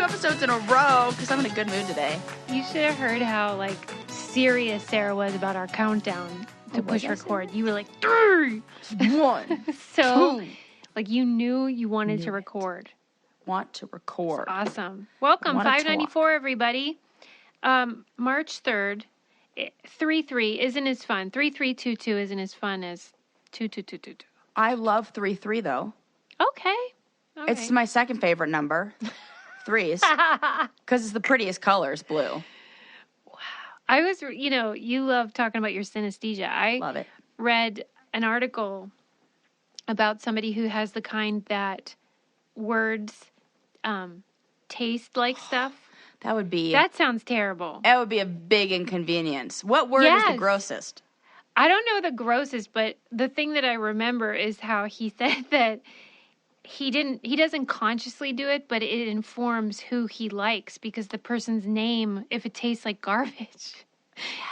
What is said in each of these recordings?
2 episodes in a row because I'm in a good mood today. You should have heard how, like, serious Sarah was about our countdown to push record. You were like, 3, 1, so, 2. like, you knew you wanted to record. Want to record. That's awesome. Welcome, 594, everybody. March 3rd, 3-3 isn't as fun. 3322 isn't as fun as 22222. I love 3-3, though. Okay. All it's right. my second favorite number. 3s. Because it's the prettiest color is blue. Wow. I was, you love talking about your synesthesia. I love it. Read an article about somebody who has the kind that words taste like stuff. That sounds terrible. That would be a big inconvenience. What word is the grossest? I don't know the grossest, but the thing that I remember is how he said that he doesn't consciously do it, but it informs who he likes because the person's name, if it tastes like garbage,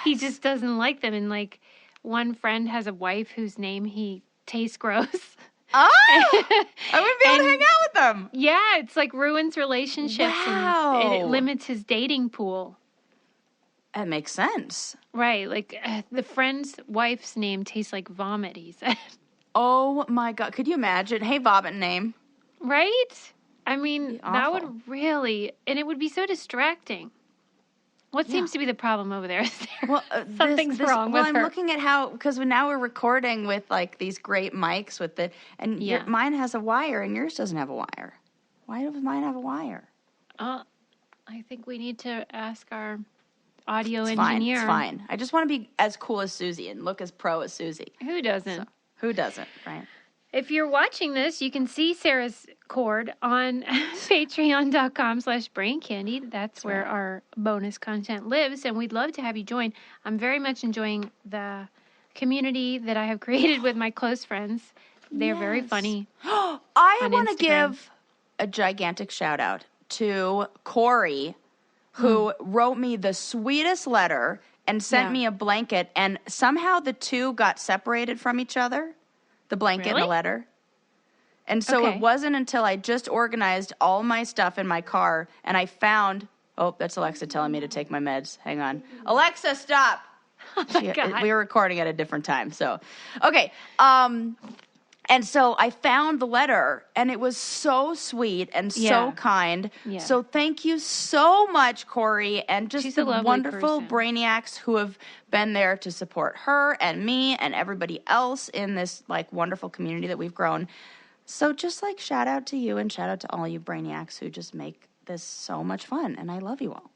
he just doesn't like them. And like one friend has a wife whose name he tastes gross. Oh, I wouldn't be able to hang out with them. Yeah, it's like ruins relationships. Wow. And it limits his dating pool. That makes sense. Right. Like the friend's wife's name tastes like vomit, he said. Oh my God. Could you imagine? Hey, vomit name. Right? I mean, that would really, and it would be so distracting. What seems to be the problem over there? Well, something's wrong with her. Well, I'm looking at how, because now we're recording with like these great mics with it, and mine has a wire and yours doesn't have a wire. Why does mine have a wire? I think we need to ask our audio engineer. It's fine. I just want to be as cool as Susie and look as pro as Susie. Who doesn't? So, who doesn't, right? If you're watching this, you can see Sarah's cord on patreon.com/braincandy. That's where our bonus content lives, and we'd love to have you join. I'm very much enjoying the community that I have created with my close friends. They're very funny. I want to give a gigantic shout out to Corey, who wrote me the sweetest letter and sent me a blanket, and somehow the two got separated from each other. The blanket and the letter. And so it wasn't until I just organized all my stuff in my car and I found, that's Alexa telling me to take my meds. Hang on. Alexa, stop. Oh my God. We were recording at a different time. So, okay. And so I found the letter, and it was so sweet and so kind. Yeah. So thank you so much, Corey, and just the wonderful brainiacs who have been there to support her and me and everybody else in this like wonderful community that we've grown. So just like shout out to you and shout out to all you brainiacs who just make this so much fun, and I love you all.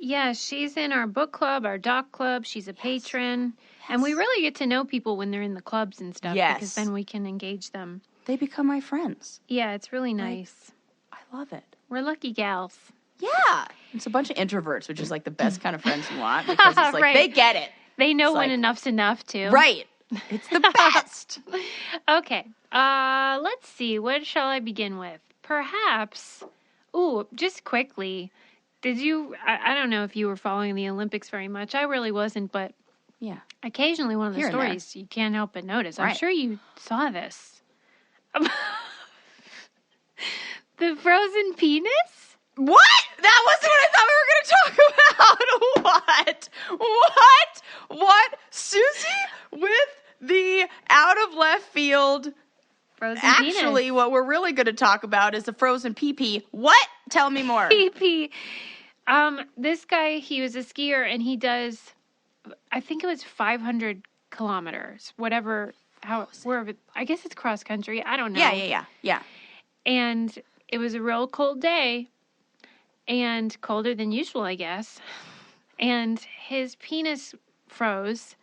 Yeah, she's in our book club, our doc club. She's a patron. Yes. And we really get to know people when they're in the clubs and stuff because then we can engage them. They become my friends. Yeah, it's really nice. I love it. We're lucky gals. Yeah. It's a bunch of introverts, which is like the best kind of friends you want because it's like they get it. They know when enough's enough, too. Right. It's the best. Okay. Let's see. What shall I begin with? Perhaps, just quickly, did you, I don't know if you were following the Olympics very much. I really wasn't, but occasionally one of the stories you can't help but notice. I'm sure you saw this. The frozen penis? What? That wasn't what I thought we were going to talk about. What? Susie with the out of left field frozen Actually, penis. What we're really going to talk about is the frozen pee-pee. What? Tell me more. Pee-pee. This guy, he was a skier, and he does, I think it was 500 kilometers, wherever, I guess it's cross country. I don't know. Yeah. And it was a real cold day, and colder than usual, I guess. And his penis froze.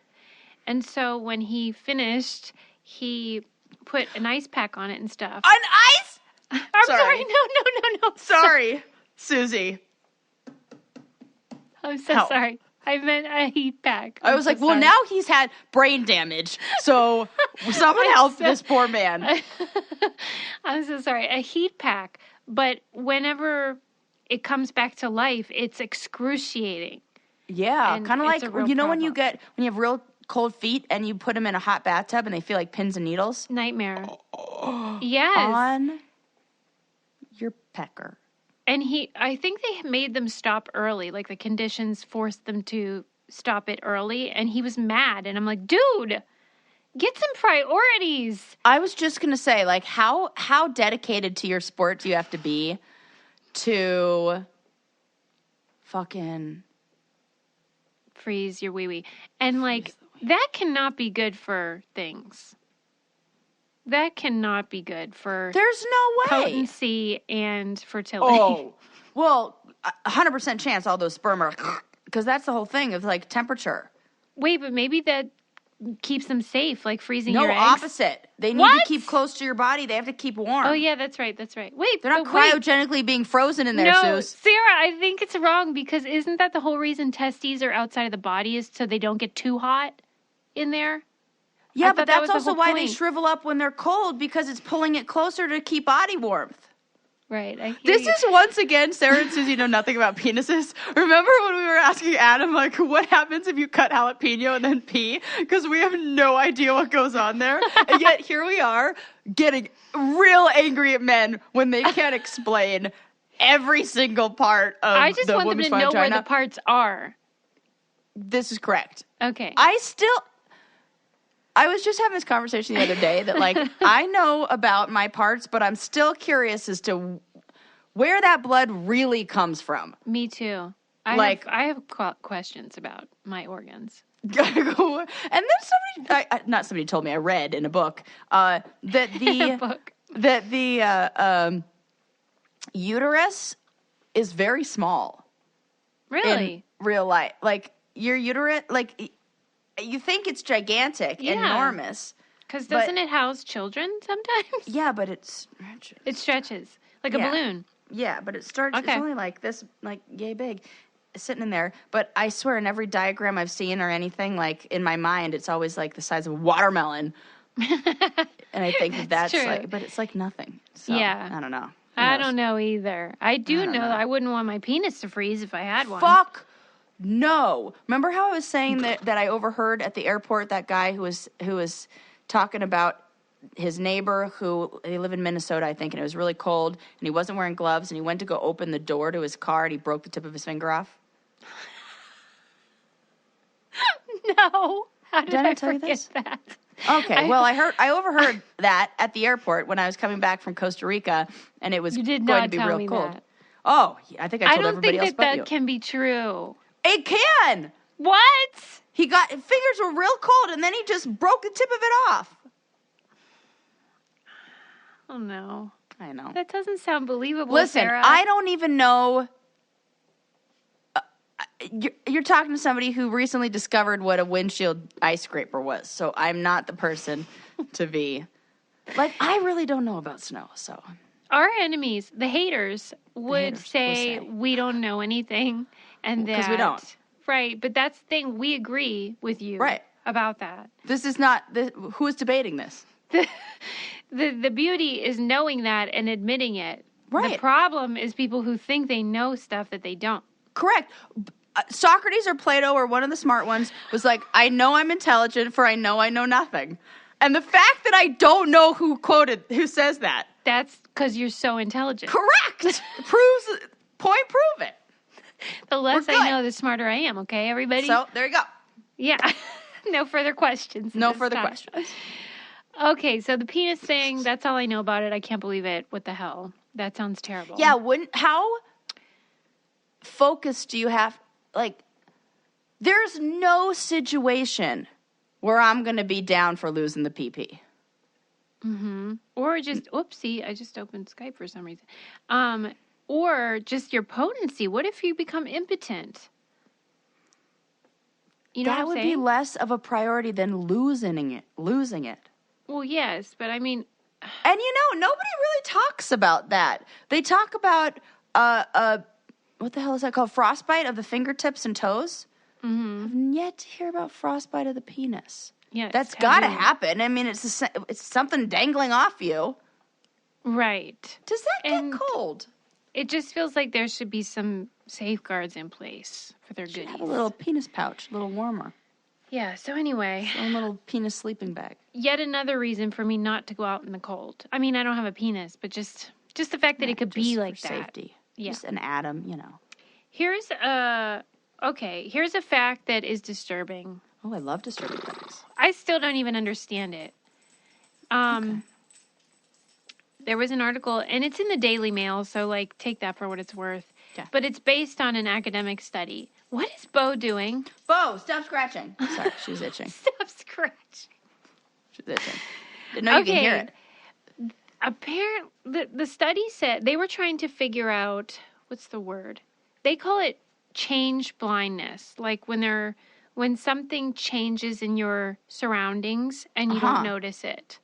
And so when he finished, he put an ice pack on it and stuff. An ice? I'm sorry. No. Sorry, Susie. I'm so sorry. I meant a heat pack. I was like, well, now he's had brain damage. So someone help this poor man. I'm so sorry. A heat pack. But whenever it comes back to life, it's excruciaing. Yeah. Kind of like, when you have real cold feet and you put them in a hot bathtub and they feel like pins and needles? Nightmare. Yes. On your pecker. And I think they made them stop early. Like the conditions forced them to stop it early. And he was mad. And I'm like, dude, get some priorities. I was just going to say, like, how dedicated to your sport do you have to be to fucking freeze your wee-wee? And, like, that cannot be good for things. That cannot be good for There's no way. Potency and fertility. Oh, well, 100% chance all those sperm are, because that's the whole thing of, like, temperature. Wait, but maybe that keeps them safe, like freezing your eggs? No, opposite. They need to keep close to your body. They have to keep warm. Oh, yeah, that's right. Wait, they're not cryogenically being frozen in there, no, Suze. Sarah, I think it's wrong because isn't that the whole reason testes are outside of the body is so they don't get too hot in there? Yeah, but that's also why they shrivel up when they're cold because it's pulling it closer to keep body warmth. Right. This is once again, Sarah and Susie know nothing about penises. Remember when we were asking Adam, like, what happens if you cut jalapeno and then pee? Because we have no idea what goes on there. And yet here we are getting real angry at men when they can't explain every single part of the woman's vagina. I just want them to know where the parts are. This is correct. Okay. I was just having this conversation the other day that, like, I know about my parts, but I'm still curious as to where that blood really comes from. Me too. I have questions about my organs. And then somebody told me, I read in a book, that the uterus is very small. Really? In real life. Like, your uterus, like, you think it's gigantic and enormous. Because doesn't it house children sometimes? Yeah, but it stretches. It stretches. Like a balloon. Yeah, but it starts, it's only like this, like, yay big, sitting in there. But I swear, in every diagram I've seen or anything, like, in my mind, it's always, like, the size of a watermelon. And I think that's true. like, but it's like nothing. So, yeah. I don't know. I don't know either. I do know that I wouldn't want my penis to freeze if I had one. Fuck no. Remember how I was saying that I overheard at the airport that guy who was talking about his neighbor they live in Minnesota, I think, and it was really cold, and he wasn't wearing gloves, and he went to go open the door to his car, and he broke the tip of his finger off? No. How did I tell you forget this? that? Okay, well, I overheard that at the airport when I was coming back from Costa Rica, and it was going to be real cold. That. Oh, I think I told everybody else but you. I don't think that can be true. It can. What? His fingers were real cold, and then he just broke the tip of it off. Oh, no. I know. That doesn't sound believable, Listen, Sarah. I don't even know. You're talking to somebody who recently discovered what a windshield ice scraper was, so I'm not the person to be. Like, I really don't know about snow, so. Our enemies, the haters, would say we don't know anything. And that. Because we don't. Right, but that's the thing. We agree with you about that. This is not. Who is debating this? The beauty is knowing that and admitting it. Right. The problem is people who think they know stuff that they don't. Correct. Socrates or Plato or one of the smart ones was like, I know I'm intelligent, for I know nothing. And the fact that I don't know who says that. That's because you're so intelligent. Correct. Prove it. The less I know, the smarter I am, okay, everybody? So, there you go. Yeah. No further questions. No further questions. Okay, so the penis thing, that's all I know about it. I can't believe it. What the hell? That sounds terrible. Yeah, how focused do you have? Like, there's no situation where I'm going to be down for losing the PP. Mm-hmm. Or just, oopsie, I just opened Skype for some reason. Or just your potency. What if you become impotent? You know that would be less of a priority than losing it. Well, yes, but I mean... And, nobody really talks about that. They talk about, what the hell is that called? Frostbite of the fingertips and toes? Mm-hmm. I've yet to hear about frostbite of the penis. Yeah, that's got to happen. I mean, it's something dangling off you. Right. Does that get cold? It just feels like there should be some safeguards in place for their goodies. Have a little penis pouch, a little warmer. Yeah, so anyway. A little penis sleeping bag. Yet another reason for me not to go out in the cold. I mean, I don't have a penis, but just the fact that it could be like that. Safety. Just an atom, Here's a fact that is disturbing. Oh, I love disturbing facts. I still don't even understand it. There was an article, and it's in the Daily Mail, so, take that for what it's worth. Okay. But it's based on an academic study. What is Bo doing? Bo, stop scratching. Sorry, she's itching. Stop scratching. She's itching. Didn't know you can hear it. Apparently, the study said they were trying to figure out, what's the word? They call it change blindness. Like when something changes in your surroundings and you don't notice it.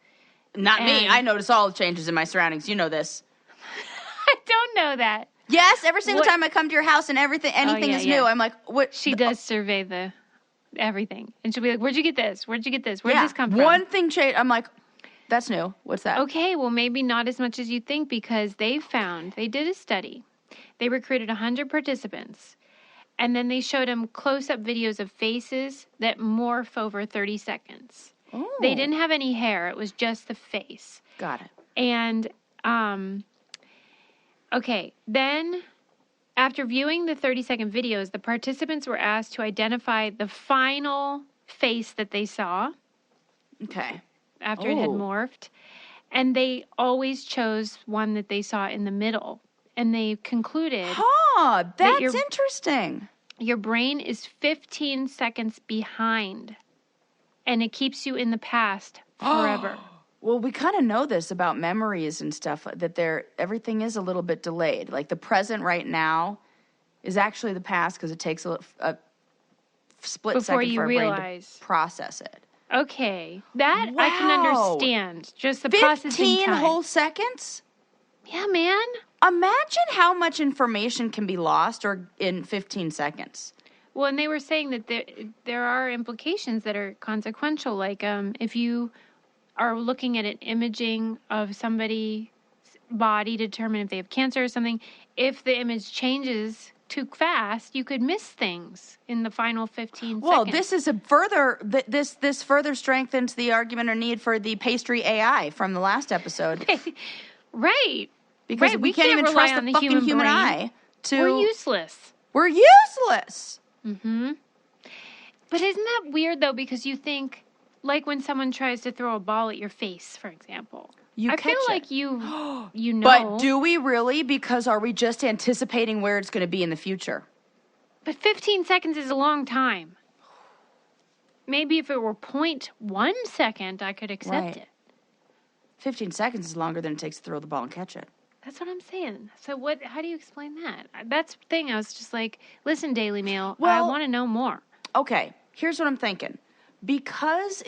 Not me. I notice all the changes in my surroundings. You know this. I don't know that. Yes, every single time I come to your house and anything is new, I'm like, what? She does survey the everything. And she'll be like, where'd you get this? Where'd you get this? Where'd this come from? One thing changed. I'm like, that's new. What's that? Okay, well, maybe not as much as you think, because they did a study. They recruited 100 participants, and then they showed them close-up videos of faces that morph over 30 seconds. Oh. They didn't have any hair. It was just the face. Got it. And, then after viewing the 30-second videos, the participants were asked to identify the final face that they saw. Okay. After it had morphed. And they always chose one that they saw in the middle. And they concluded that's interesting. Your brain is 15 seconds behind. And it keeps you in the past forever. Well, we kind of know this about memories and stuff, that everything is a little bit delayed. Like the present right now is actually the past, because it takes a split second for our brain to process it. Okay, that I can understand. Just the processing time. 15 whole seconds? Yeah, man. Imagine how much information can be lost in 15 seconds. Well, and they were saying that there are implications that are consequential. Like if you are looking at an imaging of somebody's body to determine if they have cancer or something, if the image changes too fast, you could miss things in the final 15 seconds. Well, this is this further strengthens the argument or need for the pastry AI from the last episode. Right. Because we can't even trust the fucking human eye. We're useless. We're useless. Mm-hmm. But isn't that weird, though? Because you think, like when someone tries to throw a ball at your face, for example. I feel like you know. But do we really? Because are we just anticipating where it's going to be in the future? But 15 seconds is a long time. Maybe if it were 0.1 second, I could accept it. 15 seconds is longer than it takes to throw the ball and catch it. That's what I'm saying. So how do you explain that? That's the thing. I was just like, listen, Daily Mail, I want to know more. Okay, here's what I'm thinking. Because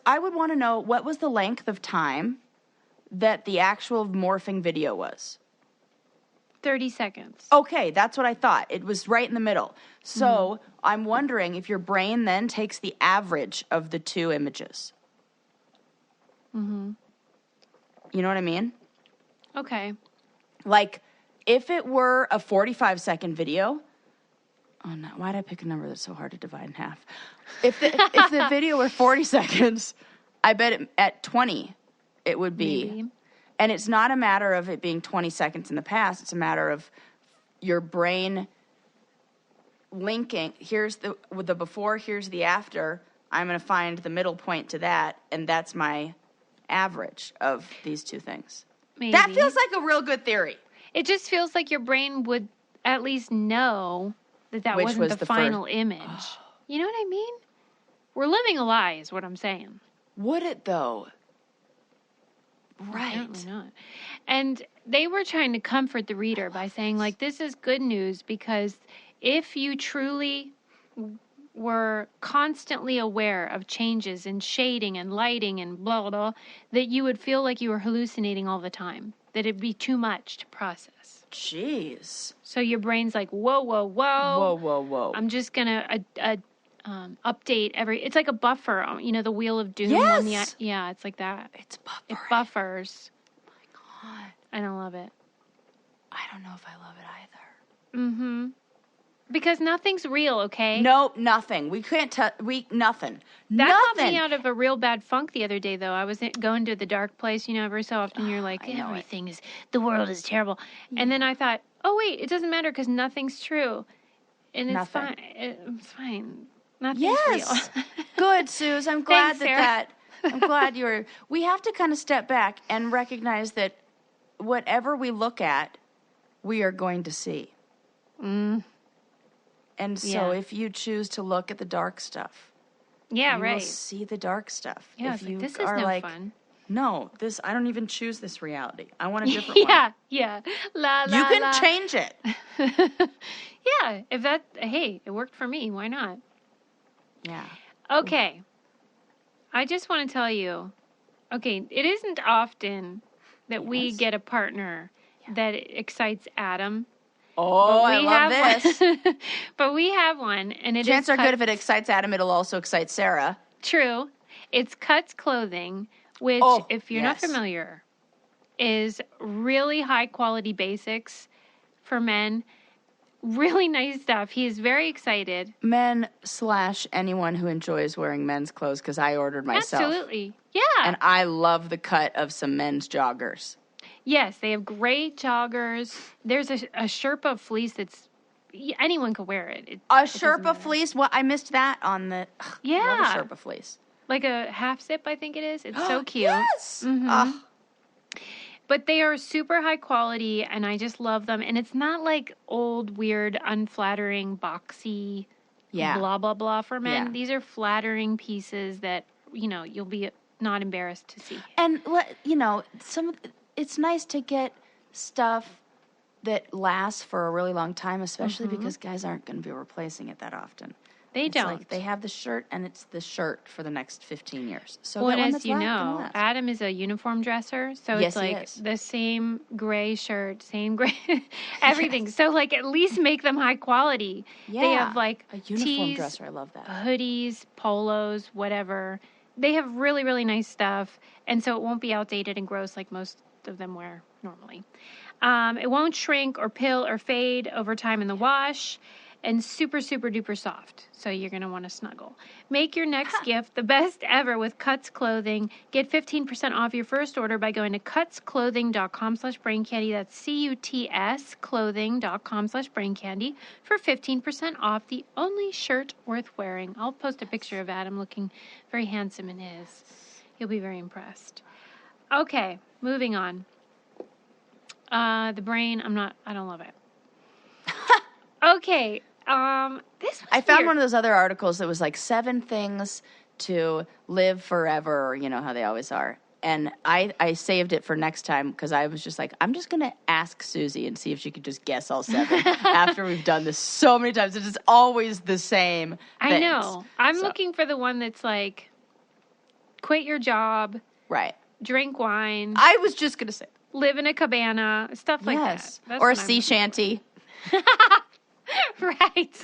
I would want to know what was the length of time that the actual morphing video was. 30 seconds. Okay, that's what I thought. It was right in the middle. So I'm wondering if your brain then takes the average of the two images. Mm-hmm. You know what I mean? Okay. Like, if it were a 45-second video... Oh, no. Why did I pick a number that's so hard to divide in half? If the video were 40 seconds, I bet at 20... it would be. Maybe. And it's not a matter of it being 20 seconds in the past. It's a matter of your brain linking. Here's the before, here's the after. I'm going to find the middle point to that, and that's my average of these two things. Maybe. That feels like a real good theory. It just feels like your brain would at least know that wasn't the final image. You know what I mean? We're living a lie is what I'm saying. Would it, though? Right. Apparently not. And they were trying to comfort the reader by saying, like, this is good news because if you truly were constantly aware of changes in shading and lighting and blah, blah, blah, that you would feel like you were hallucinating all the time, that it'd be too much to process. Jeez. So your brain's like, whoa, whoa, whoa. Whoa, whoa, whoa. I'm just going to update it's like a buffer, the Wheel of Doom. Yes. Yeah, it's like that. It's buffering. It buffers. Oh my God. I don't love it. I don't know if I love it either. Mm-hmm. Because nothing's real, okay? No, nothing. We can't tell. Nothing. That got me out of a real bad funk the other day, though. I was going to the dark place, every so often you're like, the world is terrible. And then I thought, oh, wait, it doesn't matter because nothing's true. And it's fine. It's fine. Nothing's real. Good, Suze. I'm glad Thanks, I'm glad we have to kind of step back and recognize that whatever we look at, we are going to see. And so if you choose to look at the dark stuff, you will see the dark stuff. Yeah, if you this is no fun. No, I don't even choose this reality. I want a different one. Yeah. You can change it. Yeah, it worked for me. Why not? Yeah. Okay. I just want to tell you, it isn't often that we get a partner that excites Adam. Oh, I love this. But we have one, and chances are good if it excites Adam, it'll also excite Sarah. True. It's Cuts Clothing, which, if you're not familiar, is really high-quality basics for men. Really nice stuff. He is very excited. Men / anyone who enjoys wearing men's clothes, because I ordered myself. Absolutely. Yeah. And I love the cut of some men's joggers. Yes, they have great joggers. There's a Sherpa fleece that's anyone could wear it. A Sherpa fleece? Well, I missed that on the. Yeah. I love a Sherpa fleece. Like a half zip, I think it is. It's so cute. Yes. Mm-hmm. But they are super high quality, and I just love them. And it's not like old, weird, unflattering, boxy, blah blah blah for men. Yeah. These are flattering pieces that you'll be not embarrassed to see. And it's nice to get stuff that lasts for a really long time, especially because guys aren't going to be replacing it that often. They don't. Like they have the shirt, and it's the shirt for the next 15 years. So well, as you know, Adam is a uniform dresser, so it's like the same gray shirt, same gray everything. So at least make them high quality. Yeah. They have a uniform tees, dresser. I love that. Hoodies, polos, whatever. They have really, really nice stuff, and so it won't be outdated and gross like most of them wear normally. It won't shrink or pill or fade over time in the wash, and super, super duper soft. So you're going to want to snuggle. Make your next gift the best ever with Cuts Clothing. Get 15% off your first order by going to cutsclothing.com/braincandy. That's CUTS clothing.com/braincandy for 15% off the only shirt worth wearing. I'll post a picture of Adam looking very handsome in his. You'll be very impressed. Okay, moving on. The brain, I don't love it. Okay, I found one of those other articles that was 7 things to live forever, or how they always are. And I saved it for next time because I was just I'm just going to ask Susie and see if she could just guess all 7 after we've done this so many times. It's always the same things. I know. I'm looking for the one that's quit your job. Right. Drink wine. I was just going to say. Live in a cabana. Stuff like that. That's or a sea shanty. Right.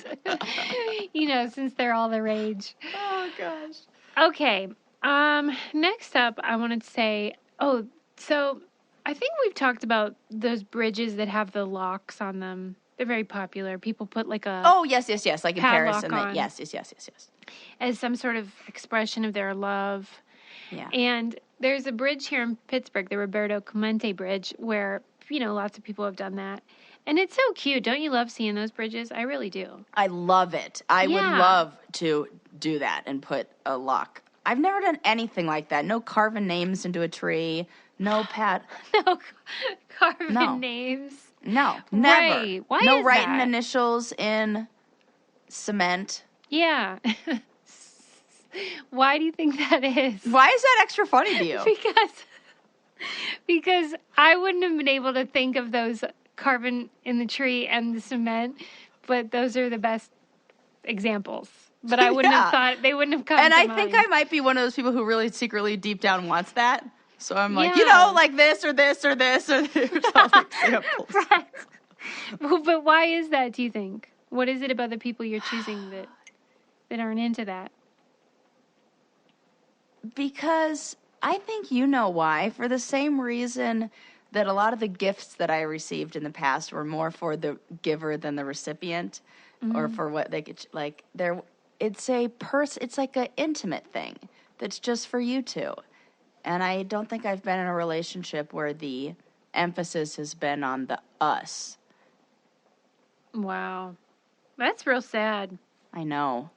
Since they're all the rage. Oh, gosh. Okay. Next up, I wanted to say, so I think we've talked about those bridges that have the locks on them. They're very popular. People put a... Oh, yes. Like in Paris. And yes. As some sort of expression of their love. Yeah. And there's a bridge here in Pittsburgh, the Roberto Clemente Bridge, where, lots of people have done that. And it's so cute. Don't you love seeing those bridges? I really do. I love it. I would love to do that and put a lock. I've never done anything like that. No carving names into a tree. No No carving names. No, never. Right. Why no is writing that? Initials in cement. Yeah. Why do you think that is? Why is that extra funny to you? Because I wouldn't have been able to think of those carving in the tree and the cement, but those are the best examples. But I wouldn't have thought, they wouldn't have come and to I mind. think I might be one of those people who really secretly deep down wants that. So I'm like, this or this or this or all examples. Right. Well, but why is that, do you think? What is it about the people you're choosing that aren't into that? Because I think you know why. For the same reason that a lot of the gifts that I received in the past were more for the giver than the recipient, or for what they could like. It's like an intimate thing that's just for you two, and I don't think I've been in a relationship where the emphasis has been on the us. Wow, that's real sad. I know.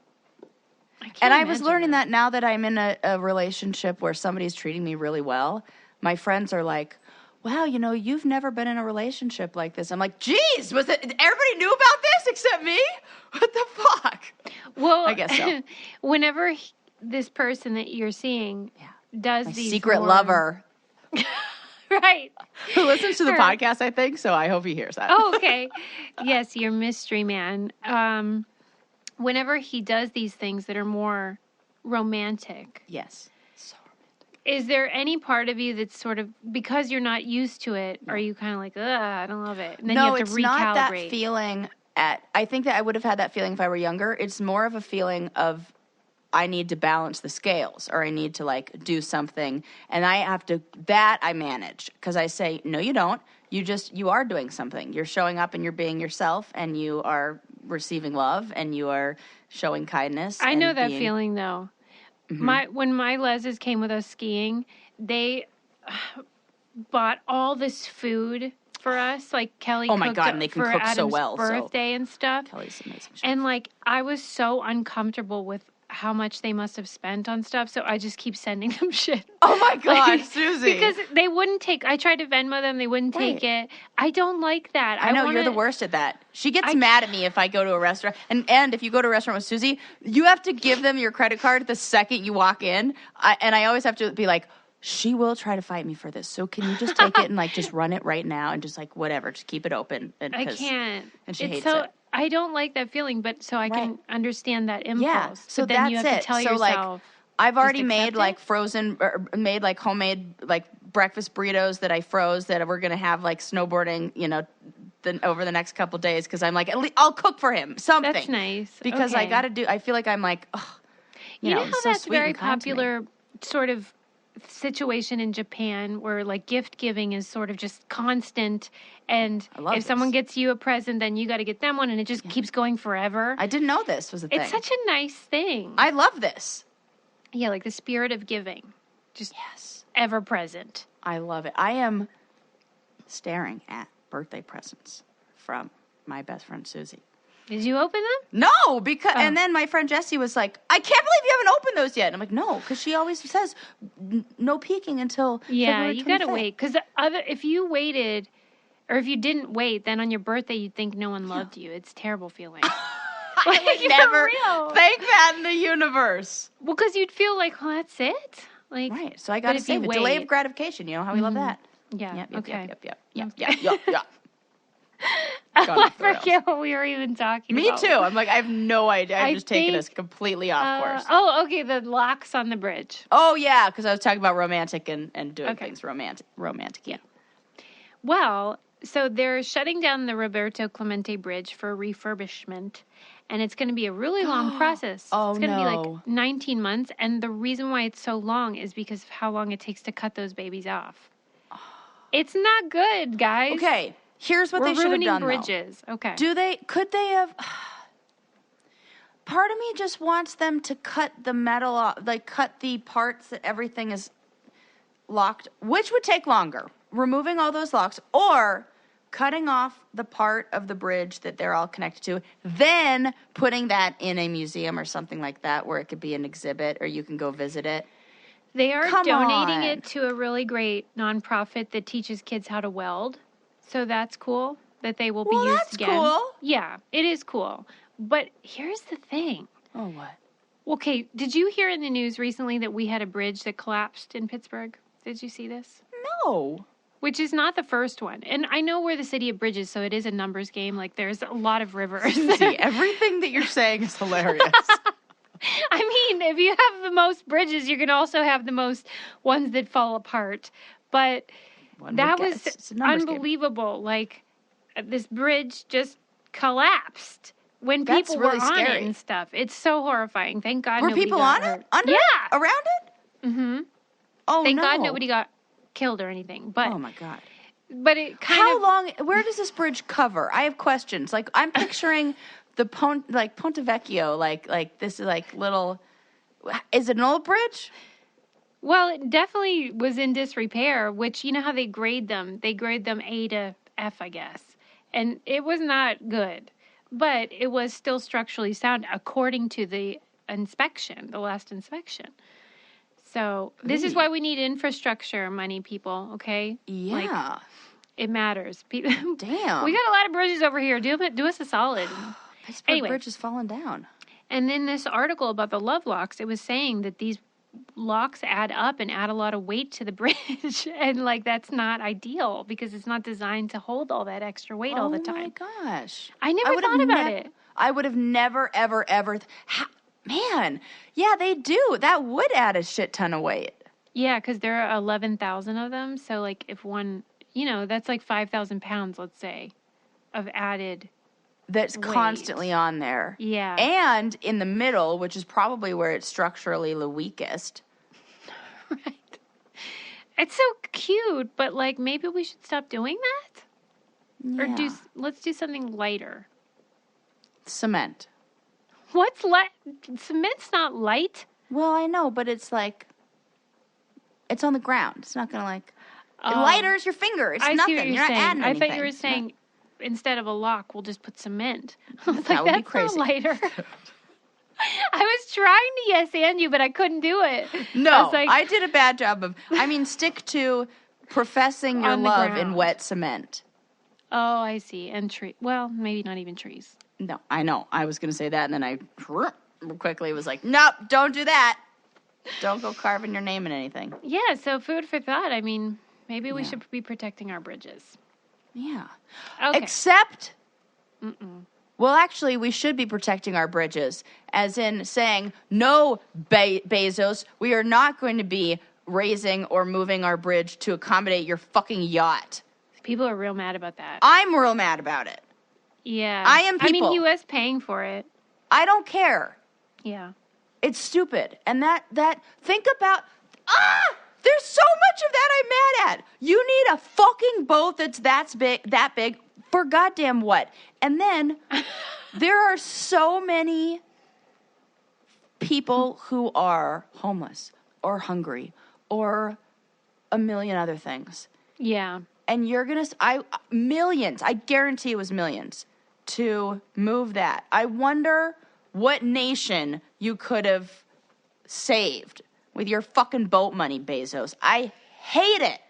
And I was learning that now that I'm in a relationship where somebody's treating me really well. My friends are like, wow, you've never been in a relationship like this. I'm like, geez, everybody knew about this except me? What the fuck? Well, I guess so. Whenever this person that you're seeing does these secret lover. Right. Who listens to the podcast, I think, so I hope he hears that. Oh, okay. Yes, your mystery man. Whenever he does these things that are more romantic. Yes. So romantic. Is there any part of you that's sort of, because you're not used to it, are you kind of like, I don't love it? And then you have to recalibrate. No, it's not that feeling I think that I would have had that feeling if I were younger. It's more of a feeling of I need to balance the scales, or I need to like do something, and I have to, that I manage, because I say, no, you don't. You are doing something. You're showing up and you're being yourself, and you are receiving love, and you are showing kindness. I know that feeling though. When my Leses came with us skiing, they bought all this food for us, like Kelly. Oh my God, and they can cook Adam's so well. Birthday and stuff. Kelly's amazing. And like, I was so uncomfortable with how much they must have spent on stuff, so I just keep sending them shit. Oh my God, Susie! Because they wouldn't take. I tried to Venmo them, they wouldn't take it. I don't like that. I know you're the worst at that. She gets mad at me if I go to a restaurant, and if you go to a restaurant with Susie, you have to give them your credit card the second you walk in. I always have to be like, she will try to fight me for this. So can you just take it and like just run it right now and just like whatever, just keep it open. I can't. And she hates it. I don't like that feeling, but so I can understand that impulse. Yeah, so but then you have to tell yourself. Like, I've already made like frozen, or made like homemade like breakfast burritos that I froze that we're gonna have like snowboarding, over the next couple days, because I'm like, at least I'll cook for him something. That's nice. Because I got to do. I feel like I'm like, you know how so that's very popular sort of situation in Japan where like gift giving is sort of just constant, and if someone gets you a present, then you got to get them one, and it just keeps going forever. I didn't know this was a thing. It's such a nice thing. I love this. Yeah, like the spirit of giving, just ever present. I love it. I am staring at birthday presents from my best friend Susie. Did you open them? No, because and then my friend Jessie was like, I can't believe you haven't opened those yet. And I'm like, no, because she always says no peeking until February 25th. You got to wait, because if you waited, or if you didn't wait, then on your birthday you'd think no one loved you. It's a terrible feeling. I would never thank that in the universe. Well, because you'd feel like, well, that's it. Like, right. So I got to save it. Delay of gratification. You know how we love that. Yeah. Yep. I forget what we were even talking about. Me too. I'm like, I have no idea. I'm just taking us completely off course. Okay. The locks on the bridge. Oh, yeah. Because I was talking about romantic and doing things romantic. Yeah. Well, so they're shutting down the Roberto Clemente Bridge for refurbishment. And it's going to be a really long process. It's going to be like 19 months. And the reason why it's so long is because of how long it takes to cut those babies off. It's not good, guys. Okay. Here's what they should have done, bridges. Though. Okay. Could they have... Part of me just wants them to cut the metal off, like cut the parts that everything is locked, which would take longer. Removing all those locks, or cutting off the part of the bridge that they're all connected to, then putting that in a museum or something like that where it could be an exhibit or you can go visit it. They are donating it to a really great nonprofit that teaches kids how to weld. So that's cool that they will be used again. That's cool. Yeah, it is cool. But here's the thing. Oh, what? Okay, did you hear in the news recently that we had a bridge that collapsed in Pittsburgh? Did you see this? No. Which is not the first one. And I know we're the city of bridges, so it is a numbers game. Like, there's a lot of rivers. See, everything that you're saying is hilarious. I mean, if you have the most bridges, you can also have the most ones that fall apart. But that was unbelievable. Game. Like, this bridge just collapsed when people were on it and stuff. It's so horrifying. Thank God nobody got hurt. Were people on it? Under it? Around it? Mm-hmm. Oh, Thank God nobody got killed or anything. But oh, my God. But it kind where does this bridge cover? I have questions. Like, I'm picturing the Ponte Vecchio, like this is like little, is it an old bridge? Well, it definitely was in disrepair, which, you know how they grade them? They grade them A to F, I guess. And it was not good, but it was still structurally sound according to the last inspection. So this is why we need infrastructure money, people, okay? Yeah. Like, it matters. Damn. We got a lot of bridges over here. Do us a solid. Anyway. Bridge is falling down. And then this article about the love locks, it was saying that these locks add up and add a lot of weight to the bridge. And, like, that's not ideal because it's not designed to hold all that extra weight all the time. Oh, my gosh. I never thought about it. I would have never, ever, ever... Man, yeah, they do. That would add a shit ton of weight. Yeah, because there are 11,000 of them. So, like, if one, that's like 5,000 pounds, let's say, of added that's weight. Constantly on there. Yeah. And in the middle, which is probably where it's structurally the weakest. Right. It's so cute, but, like, maybe we should stop doing that? Yeah. Or let's do something lighter. Cement. What's light? Cement's not light. Well, I know, but it's like, it's on the ground. It's not going to like, it lighters your finger. It's nothing. You're not adding anything. I thought you were saying instead of a lock, we'll just put cement. I was like, that's not lighter. I was trying to yes and you, but I couldn't do it. No, I did a bad job of, stick to professing your love in wet cement. Oh, I see. And well, maybe not even trees. No, I know. I was going to say that, and then I quickly was like, nope, don't do that. Don't go carving your name in anything. Yeah, so food for thought. I mean, maybe we should be protecting our bridges. Yeah. Okay. Except, well, actually, we should be protecting our bridges, as in saying, no, Bezos, we are not going to be raising or moving our bridge to accommodate your fucking yacht. People are real mad about that. I'm real mad about it. Yeah. I am people. I mean, he was paying for it. I don't care. Yeah. It's stupid. And that think about, there's so much of that I'm mad at. You need a fucking boat that's that big for goddamn what? And then there are so many people who are homeless or hungry or a million other things. Yeah. And you're going to, millions, I guarantee it was millions, to move that. I wonder what nation you could have saved with your fucking boat money, Bezos. I hate it.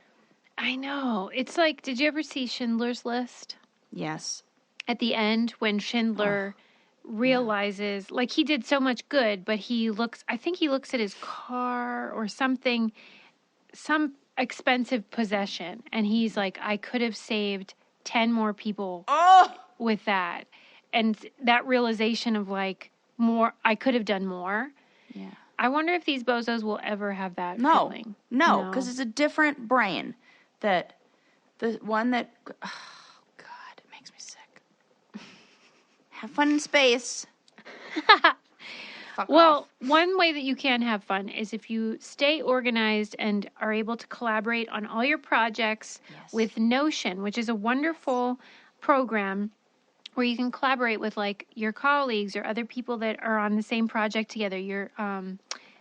I know. It's like, did you ever see Schindler's List? Yes. At the end, when Schindler realizes, like, he did so much good, but I think he looks at his car or something, some expensive possession, and he's like, I could have saved 10 more people with that. And that realization of, like, I could have done more. Yeah. I wonder if these bozos will ever have that feeling. No, because it's a different brain. The one that, oh, God, it makes me sick. Have fun in space. Well, one way that you can have fun is if you stay organized and are able to collaborate on all your projects with Notion, which is a wonderful program where you can collaborate with, like, your colleagues or other people that are on the same project together, your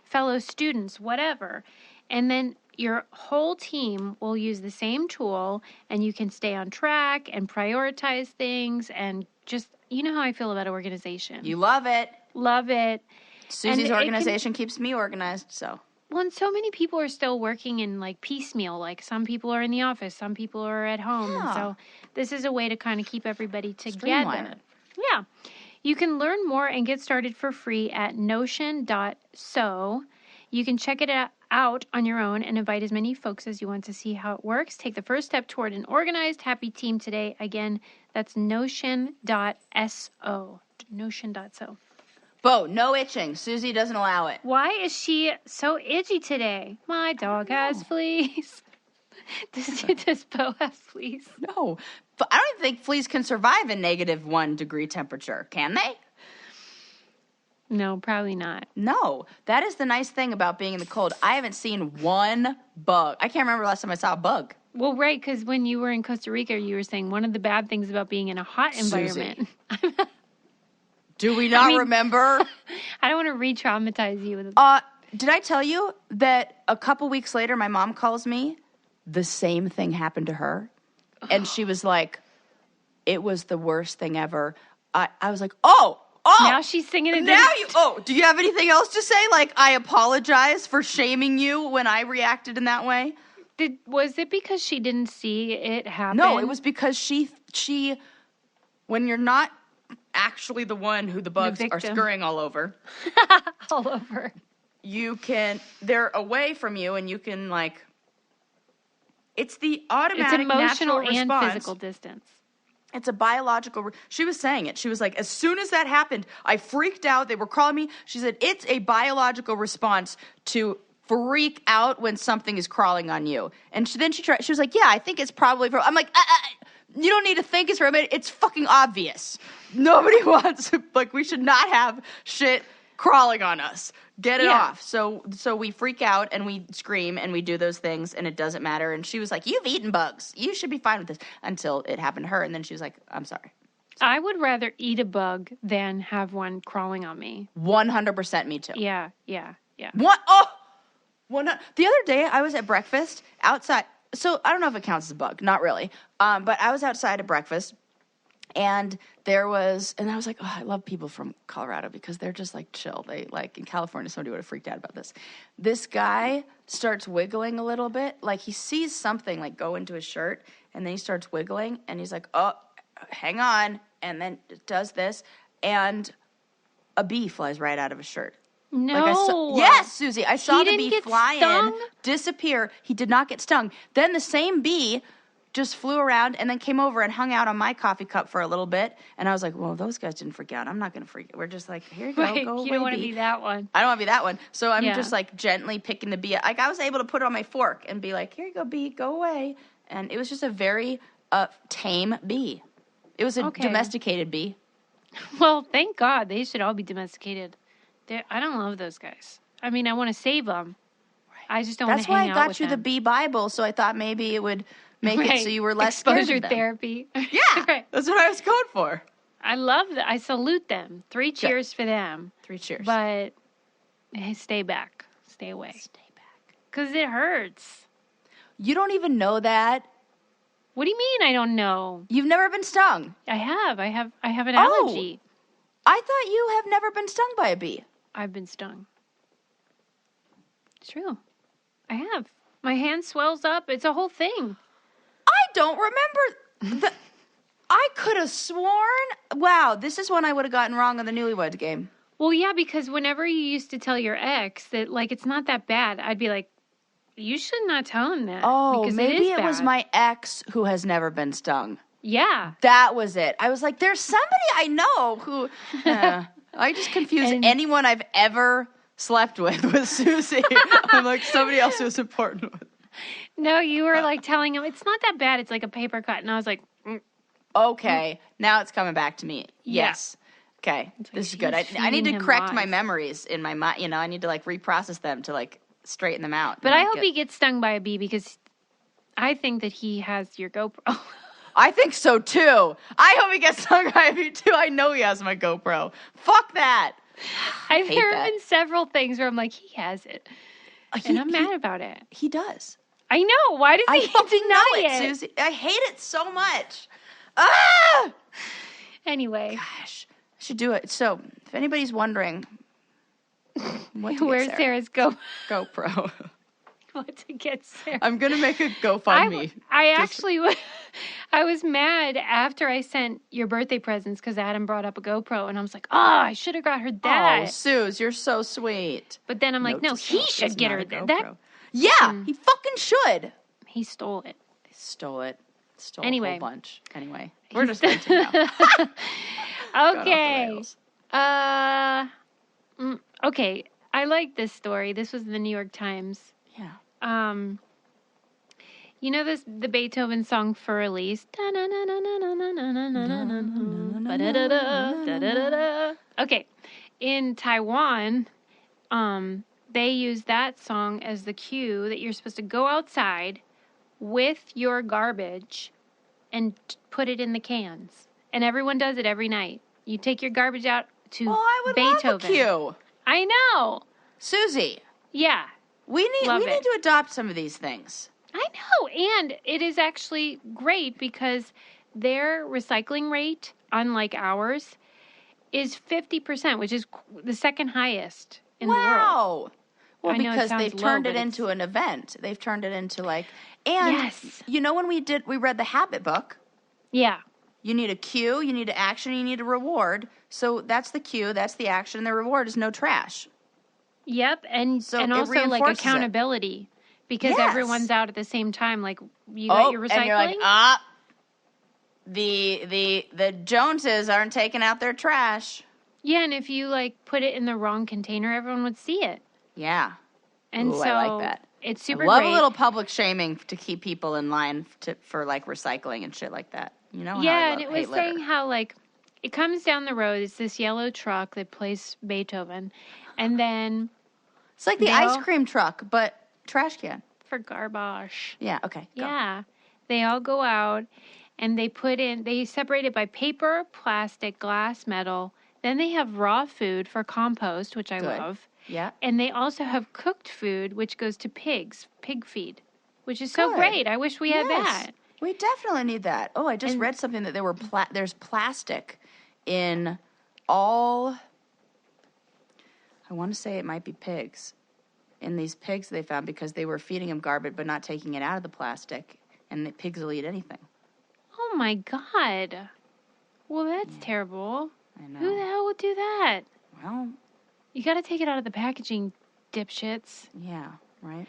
fellow students, whatever. And then your whole team will use the same tool, and you can stay on track and prioritize things, and just, you know how I feel about organization. You love it. Love it. Susie's organization keeps me organized, so. Well, and so many people are still working in, like, piecemeal. Like, some people are in the office, some people are at home. Yeah. And so this is a way to kind of keep everybody together. Streamline it. Yeah. You can learn more and get started for free at notion.so. You can check it out on your own and invite as many folks as you want to see how it works. Take the first step toward an organized, happy team today. Again, that's notion.so. Notion.so. Bo, no itching. Susie doesn't allow it. Why is she so itchy today? My dog has fleas. Does Bo have fleas? No. But I don't even think fleas can survive a -1 degree temperature. Can they? No, probably not. No. That is the nice thing about being in the cold. I haven't seen one bug. I can't remember the last time I saw a bug. Well, right, because when you were in Costa Rica, you were saying one of the bad things about being in a hot environment. Do we not remember? I don't want to re-traumatize you. Did I tell you that a couple weeks later, my mom calls me? The same thing happened to her. And she was like, it was the worst thing ever. I was like, oh. Now she's singing it. Do you have anything else to say? Like, I apologize for shaming you when I reacted in that way. Was it because she didn't see it happen? No, it was because she, when you're not actually the one who the bugs are scurrying all over. All over. They're away from you and you can like, it's the automatic it's emotional natural and response. Physical distance. It's a biological. She was saying it. She was like, as soon as that happened, I freaked out. They were calling me. She said, it's a biological response to freak out when something is crawling on you. And she was like, yeah, I think it's probably from. I'm like, you don't need to think it's from it. It's fucking obvious. Nobody wants, like, we should not have shit crawling on us. Get it off. So we freak out and we scream and we do those things and it doesn't matter. And she was like, you've eaten bugs. You should be fine with this, until it happened to her. And then she was like, I'm sorry. I would rather eat a bug than have one crawling on me. 100% me too. Yeah. What? Oh! The other day I was at breakfast outside. So I don't know if it counts as a bug. Not really. But I was outside at breakfast. And I was like, oh, I love people from Colorado because they're just like chill. They like in California, somebody would have freaked out about this. This guy starts wiggling a little bit. Like he sees something like go into his shirt and then he starts wiggling and he's like, oh, hang on. And then does this and a bee flies right out of his shirt. No. Yes, Susie. I saw the bee fly in, disappear. He did not get stung. Then the same bee just flew around and then came over and hung out on my coffee cup for a little bit. And I was like, well, those guys didn't freak out. I'm not going to freak out. We're just like, here you go. Right. Go away, You don't want to bee. be that one. I don't want to be that one. So I'm just like gently picking the bee. Like I was able to put it on my fork and be like, here you go, bee, go away. And it was just a very tame bee. It was a domesticated bee. Well, thank God. They should all be domesticated. I don't love those guys. I mean, I want to save them. I just don't want to hang out with them. That's why I got you the bee Bible, so I thought maybe it would make it so you were less exposure scared of them. therapy. Yeah, Right. That's what I was going for. I love that. I salute them. 3 cheers for them. 3 cheers. But stay back. Stay away. Stay back. Because it hurts. You don't even know that. What do you mean I don't know? You've never been stung. I have an allergy. I thought you have never been stung by a bee. I've been stung. It's true. I have. My hand swells up. It's a whole thing. I don't remember. I could have sworn. Wow, this is one I would have gotten wrong on the Newlyweds Game. Well, yeah, because whenever you used to tell your ex that, like, it's not that bad, I'd be like, you should not tell him that. Oh, because maybe it was my ex who has never been stung. Yeah. That was it. I was like, there's somebody I know who... I just confuse anyone I've ever slept with Susie. I'm like, somebody else who's important with. No, you were like telling him, it's not that bad. It's like a paper cut. And I was like... Okay, now it's coming back to me. Yeah. Yes. Okay, this is good. I need to correct my memories in my mind. You know, I need to like reprocess them to like straighten them out. But I hope he gets stung by a bee because I think that he has your GoPro. I think so too. I hope he gets stung by a bee too. I know he has my GoPro. Fuck that. There have been several things where I'm like, he has it. And I'm mad about it. He does. I know. Why does he deny it? Susie. I hate it so much. Ah! Anyway. Gosh. I should do it. So, if anybody's wondering, where's Sarah's GoPro? What to get Sarah? I'm going to make a GoFundMe. I was mad after I sent your birthday presents because Adam brought up a GoPro, and I was like, I should have got her that. Oh, Suze, you're so sweet. But then I'm like, no, he should get her that. Yeah, he fucking should. He stole it. Stole a whole bunch. Anyway, we're just renting now. Okay. Okay, I like this story. This was in the New York Times. Yeah. You know the Beethoven song for Elise? Okay. In Taiwan, they use that song as the cue that you're supposed to go outside with your garbage and put it in the cans. And everyone does it every night. You take your garbage out to Beethoven. Love a queue. I know. Susie. Yeah. We need to adopt some of these things. I know. And it is actually great because their recycling rate, unlike ours, is 50%, which is the second highest in the world. Wow. Well, because they've turned it into an event. They've turned it into and you know when we read the Habit book. Yeah. You need a cue, you need an action, you need a reward. So that's the cue, that's the action, and the reward is no trash. Yep, and also like accountability. Because everyone's out at the same time. Like you got your recycling. And you're like, the Joneses aren't taking out their trash. Yeah, and if you like put it in the wrong container, everyone would see it. Yeah. And so I like that. It's super I love great. a little public shaming to keep people in line for like recycling and shit like that. You know? Yeah, and it was saying how like it comes down the road. It's this yellow truck that plays Beethoven, and then it's like the ice cream truck, but trash can for garbage. Yeah. Okay. Go. Yeah, they all go out and they separate it by paper, plastic, glass, metal. Then they have raw food for compost, which I love. Yeah. And they also have cooked food, which goes to pig feed, which is so great. I wish we had that. We definitely need that. Oh, I just read something that there's plastic in all, I want to say it might be pigs, in these pigs they found because they were feeding them garbage but not taking it out of the plastic, and the pigs will eat anything. Oh, my God. Well, that's terrible. I know. Who the hell would do that? Well, you got to take it out of the packaging, dipshits. Yeah, right.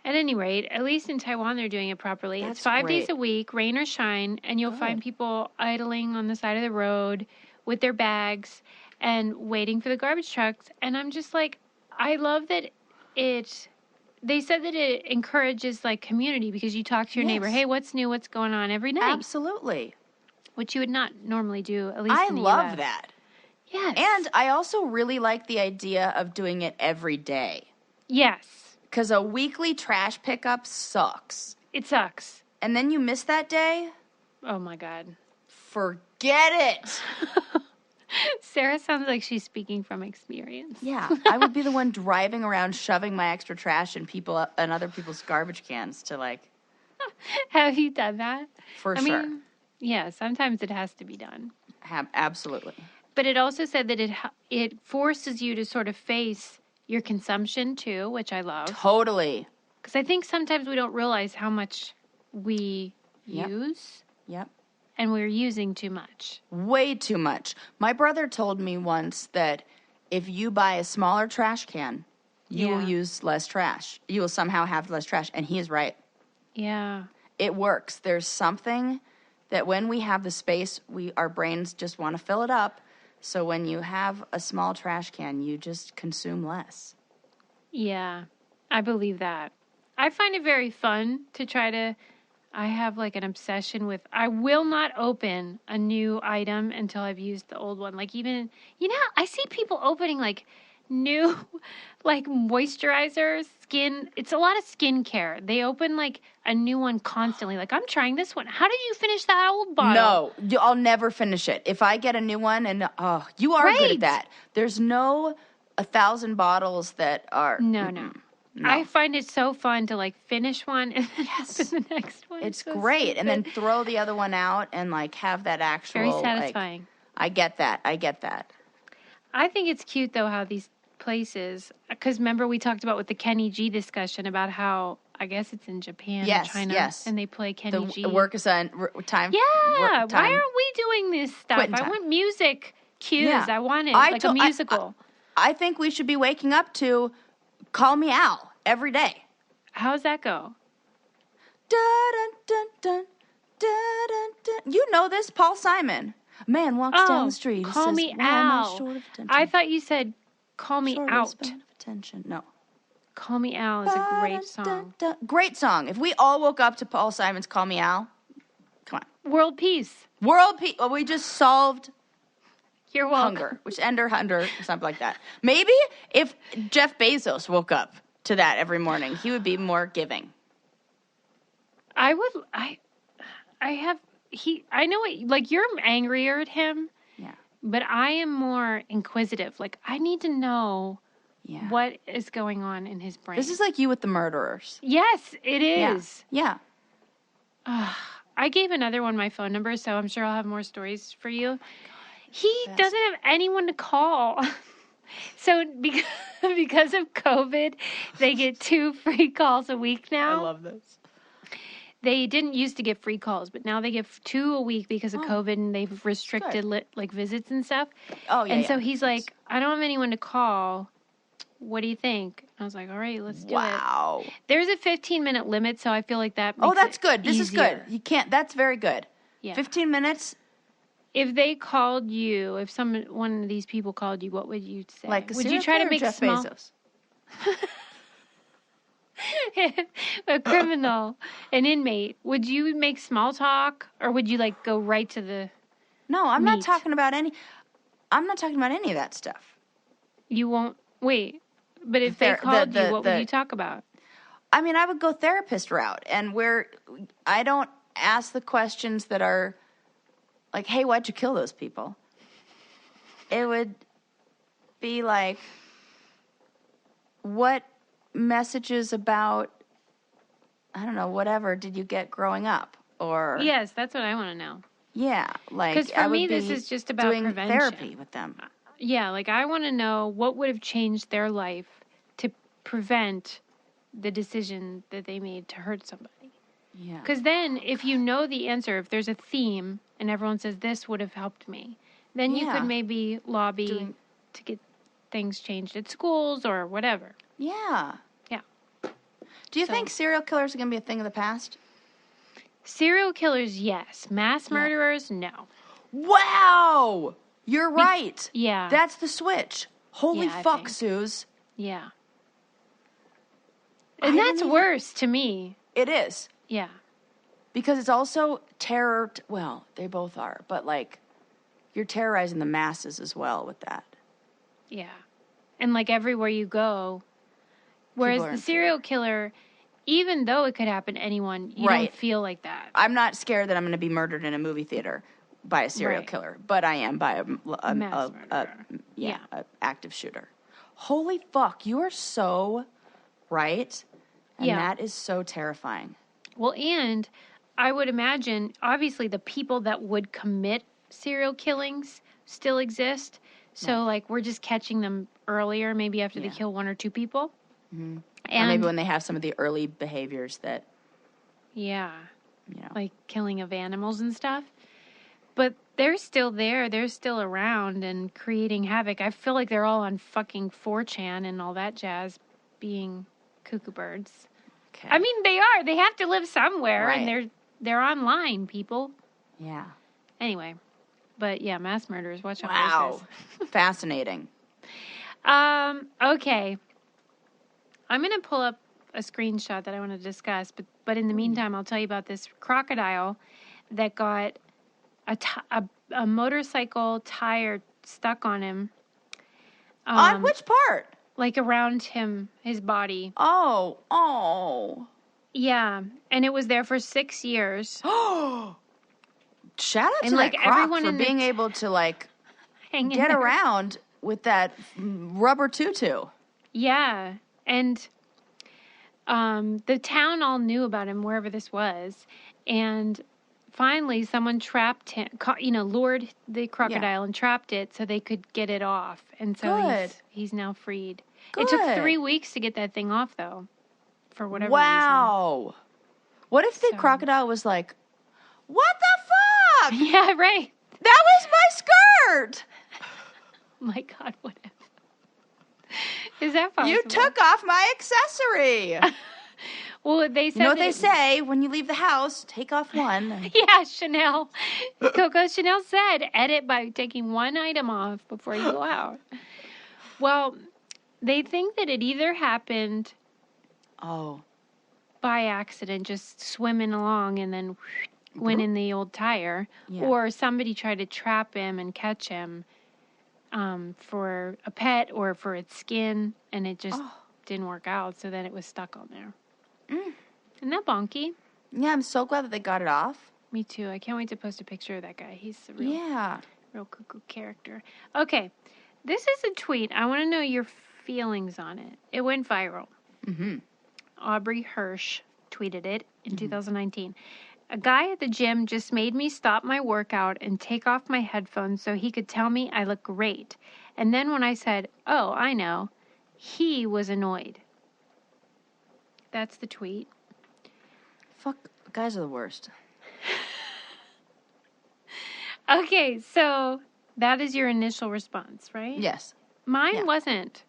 At any rate, at least in Taiwan, they're doing it properly. It's 5 days a week, rain or shine, and you'll find people idling on the side of the road with their bags and waiting for the garbage trucks. And I'm just like, I love that they said that it encourages like community because you talk to your neighbor, hey, what's new, what's going on every night. Absolutely. Which you would not normally do, at least in the love US. that. Yes. And I also really like the idea of doing it every day. Yes. Because a weekly trash pickup sucks. It sucks. And then you miss that day? Oh, my God. Forget it. Sarah sounds like she's speaking from experience. Yeah. I would be the one driving around shoving my extra trash in other people's garbage cans to like. Have you done that? I mean, yeah, sometimes it has to be done. Absolutely. But it also said that it forces you to sort of face your consumption too, which I love. Totally. Because I think sometimes we don't realize how much we use. Yep. And we're using too much. Way too much. My brother told me once that if you buy a smaller trash can, you will use less trash. You will somehow have less trash. And he is right. Yeah. It works. There's something that when we have the space, our brains just want to fill it up. So when you have a small trash can, you just consume less. Yeah, I believe that. I find it very fun to try to, I have like an obsession with, I will not open a new item until I've used the old one. Like even, I see people opening like new, like moisturizers, it's a lot of skincare. They open like a new one constantly. Like, I'm trying this one. How did you finish that old bottle? No, I'll never finish it. If I get a new one you are good at that. There's no 1,000 bottles that are. No. I find it so fun to like finish one and then open the next one. It's so great. Stupid. And then throw the other one out and like have that actual. Very satisfying. I get that. I think it's cute though how these places, because remember we talked about with the Kenny G discussion about how I guess it's in Japan or China and they play Kenny G. The work is on time. Yeah, why aren't we doing this stuff? I want music cues. Yeah. I want it like a musical. I think we should be waking up to Call Me Al every day. How's that go? Dun, dun, dun, dun, dun, dun. You know this, Paul Simon. A man walks down the street. Call says, me Al. I thought you said Call Me Out. Attention. No. Call Me Al is a great song. Great song. If we all woke up to Paul Simon's Call Me Al, come on. World peace. Well, we just solved hunger, which ender or something like that. Maybe if Jeff Bezos woke up to that every morning, he would be more giving. I know like you're angrier at him. Yeah. But I am more inquisitive. Like, I need to know what is going on in his brain. This is like you with the murderers. Yes, it is. Yeah. I gave another one my phone number, so I'm sure I'll have more stories for you. He Best. doesn't have anyone to call. So because of COVID, they get 2 free calls a week now. I love this. They didn't used to get free calls, but now they get 2 a week because of COVID, and they've restricted like visits and stuff. Oh, yeah. And so he's like, I don't have anyone to call. What do you think? I was like, all right, let's do it. Wow. There's a 15-minute limit, so I feel like that makes that's good. This easier. is good. You can't. That's very good. Yeah. 15 minutes. If they called you, if one of these people called you, what would you say? Like, would you try to make Jeff small? Bezos? A criminal, an inmate. Would you make small talk, or would you like go right to the? No, I'm not meat? talking about any. I'm not talking about any of that stuff. You won't wait. But if they called you, what would you talk about? I mean, I would go therapist route, and where I don't ask the questions that are like, "Hey, why'd you kill those people?" It would be like, "What messages about, I don't know, whatever, did you get growing up?" Or yes, that's what I want to know. Yeah, like, because for me, this is just about doing prevention. therapy with them. Yeah, like I want to know what would have changed their life to prevent the decision that they made to hurt somebody. Yeah. Because then, if you know the answer, if there's a theme and everyone says this would have helped me, then you could maybe lobby to get things changed at schools or whatever. Yeah. Yeah. Do you think serial killers are going to be a thing of the past? Serial killers, yes. Mass murderers, no. Wow! You're right. Yeah. That's the switch. Holy fuck, Suze. Yeah. And that's worse to me. It is. Yeah. Because it's also terror. Well, they both are. But, like, you're terrorizing the masses as well with that. Yeah. And, like, everywhere you go. Whereas the serial killer, even though it could happen to anyone, you don't feel like that. I'm not scared that I'm going to be murdered in a movie theater by a serial killer. But I am by a active shooter. Holy fuck. You are so right. And that is so terrifying. Well, and I would imagine, obviously, the people that would commit serial killings still exist. So, like, we're just catching them earlier, maybe after they kill 1 or 2 people. Mm-hmm. And or maybe when they have some of the early behaviors that... Yeah. You know. Like killing of animals and stuff. But they're still there. They're still around and creating havoc. I feel like they're all on fucking 4chan and all that jazz being cuckoo birds. Okay. I mean, they are. They have to live somewhere, and they're online, people. Yeah. Anyway, but yeah, mass murderers. Watch out. Wow. Fascinating. Okay. I'm gonna pull up a screenshot that I want to discuss, but in the meantime, I'll tell you about this crocodile that got a motorcycle tire stuck on him. On which part? Like around him, his body. Oh. Yeah, and it was there for 6 years. Oh, shout out to that croc for being able to like get around with that rubber tutu. Yeah, and the town all knew about him wherever this was, and finally someone trapped him. Lured the crocodile and trapped it so they could get it off, and so he's now freed. Good. It took 3 weeks to get that thing off, though, for whatever reason. Wow. What if the crocodile was like, what the fuck? Yeah, right. That was my skirt. My God, what if? Is that possible? You took off my accessory. Well, they said... You know what they say? When you leave the house, take off one. Yeah, Chanel. Coco Chanel said, edit by taking one item off before you go out. Well... They think that it either happened by accident, just swimming along and then went in the old tire, or somebody tried to trap him and catch him for a pet or for its skin, and it just didn't work out, so then it was stuck on there. Isn't that bonky? Yeah, I'm so glad that they got it off. Me too. I can't wait to post a picture of that guy. He's a real cuckoo character. Okay, this is a tweet. I want to know your feelings on it. It went viral. Mm-hmm. Aubrey Hirsch tweeted it in 2019. A guy at the gym just made me stop my workout and take off my headphones so he could tell me I look great. And then when I said, "Oh, I know," he was annoyed. That's the tweet. Fuck, guys are the worst. Okay, so that is your initial response, right? Yes. Mine wasn't.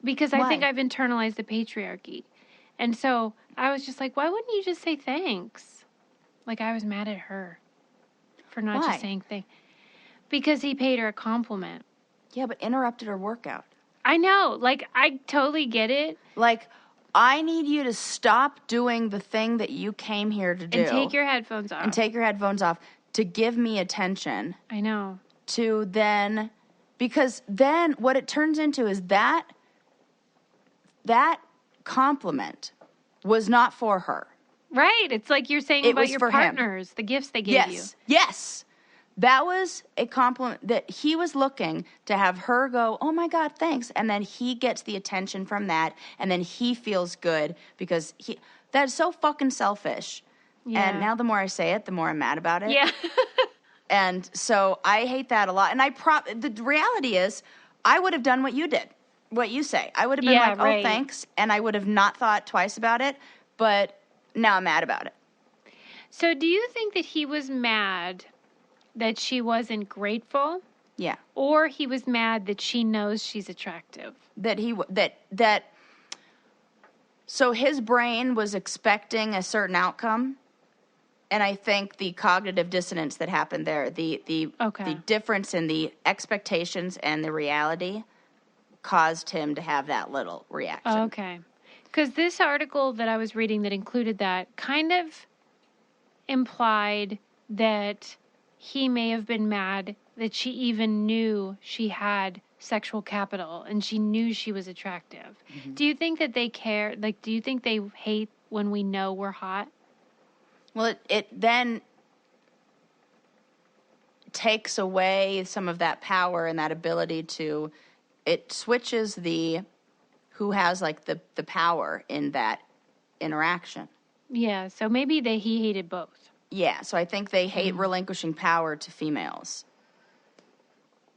Because Why? I think I've internalized the patriarchy. And so I was just like, why wouldn't you just say thanks? Like, I was mad at her for not just saying thanks. Because he paid her a compliment. Yeah, but interrupted her workout. I know. Like, I totally get it. Like, I need you to stop doing the thing that you came here to do. And take your headphones off. To give me attention. I know. To then, because then what it turns into is that compliment was not for her. Right. It's like you're saying about your partners, the gifts they gave you. Yes. That was a compliment that he was looking to have her go, "Oh my God, thanks." And then he gets the attention from that. And then he feels good because that's so fucking selfish. Yeah. And now the more I say it, the more I'm mad about it. Yeah. And so I hate that a lot. And the reality is I would have done what you did, what you say. I would have been like, "Oh, thanks." And I would have not thought twice about it. But now I'm mad about it. So do you think that he was mad that she wasn't grateful? Yeah. Or he was mad that she knows she's attractive? So his brain was expecting a certain outcome. And I think the cognitive dissonance that happened there, the difference in the expectations and the reality caused him to have that little reaction. Okay. Because this article that I was reading that included that kind of implied that he may have been mad that she even knew she had sexual capital and she knew she was attractive. Mm-hmm. Do you think that they care? Like, do you think they hate when we know we're hot? Well, it then takes away some of that power and that ability to, it switches who has like the power in that interaction. Yeah, so maybe he hated both. Yeah, so I think they hate relinquishing power to females.